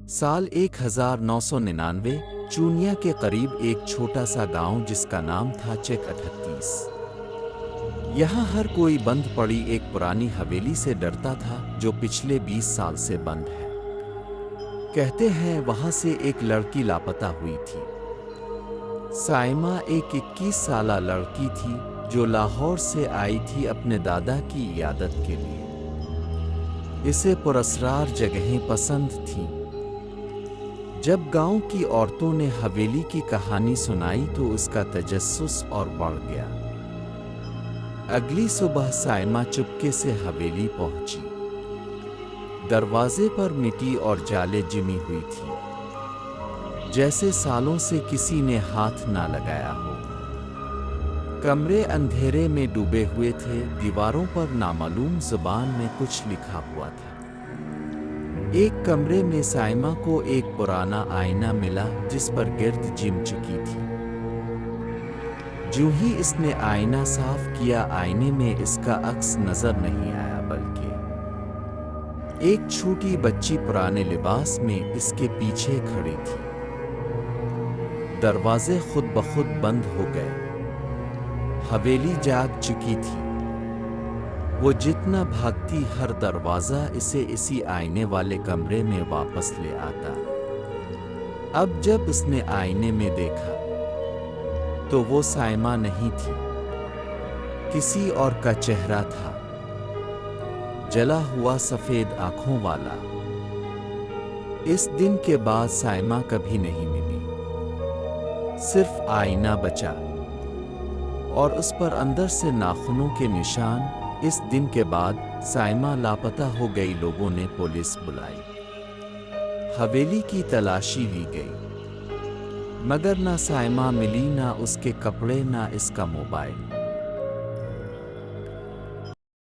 سال 1999 چونیا کے قریب ایک چھوٹا سا گاؤں جس کا نام تھا چیک 38۔ یہاں ہر کوئی بند پڑی ایک پرانی حویلی سے ڈرتا تھا جو پچھلے 20 سال سے بند ہے۔ کہتے ہیں وہاں سے ایک لڑکی لاپتہ ہوئی تھی۔ سائمہ ایک 21 سالہ لڑکی تھی جو لاہور سے آئی تھی اپنے دادا کی عیادت کے لیے۔ اسے پراسرار جگہیں پسند تھیں۔ جب گاؤں کی عورتوں نے حویلی کی کہانی سنائی تو اس کا تجسس اور بڑھ گیا۔ اگلی صبح سائمہ چپکے سے حویلی پہنچی۔ دروازے پر مٹی اور جالے جمی ہوئی تھی، جیسے سالوں سے کسی نے ہاتھ نہ لگایا ہو۔ کمرے اندھیرے میں ڈوبے ہوئے تھے، دیواروں پر نامعلوم زبان میں کچھ لکھا ہوا تھا۔ ایک کمرے میں سائمہ کو ایک پرانا آئینہ ملا جس پر گرد جم چکی تھی۔ جو ہی اس نے آئینہ صاف کیا، آئینے میں اس کا عکس نظر نہیں آیا بلکہ ایک چھوٹی بچی پرانے لباس میں اس کے پیچھے کھڑی تھی۔ دروازے خود بخود بند ہو گئے۔ حویلی جاگ چکی تھی۔ وہ جتنا بھاگتی ہر دروازہ اسے اسی آئینے والے کمرے میں واپس لے آتا۔ اب جب اس نے آئینے میں دیکھا تو وہ سائمہ نہیں تھی، کسی اور کا چہرہ تھا، جلا ہوا سفید آنکھوں والا۔ اس دن کے بعد سائمہ کبھی نہیں ملی، صرف آئینہ بچا اور اس پر اندر سے ناخنوں کے نشان۔ اس دن کے بعد سائمہ لاپتہ ہو گئی۔ لوگوں نے پولیس بلائی، حویلی کی تلاشی لی گئی، مگر نہ سائمہ ملی، نہ اس کے کپڑے، نہ اس کا موبائل۔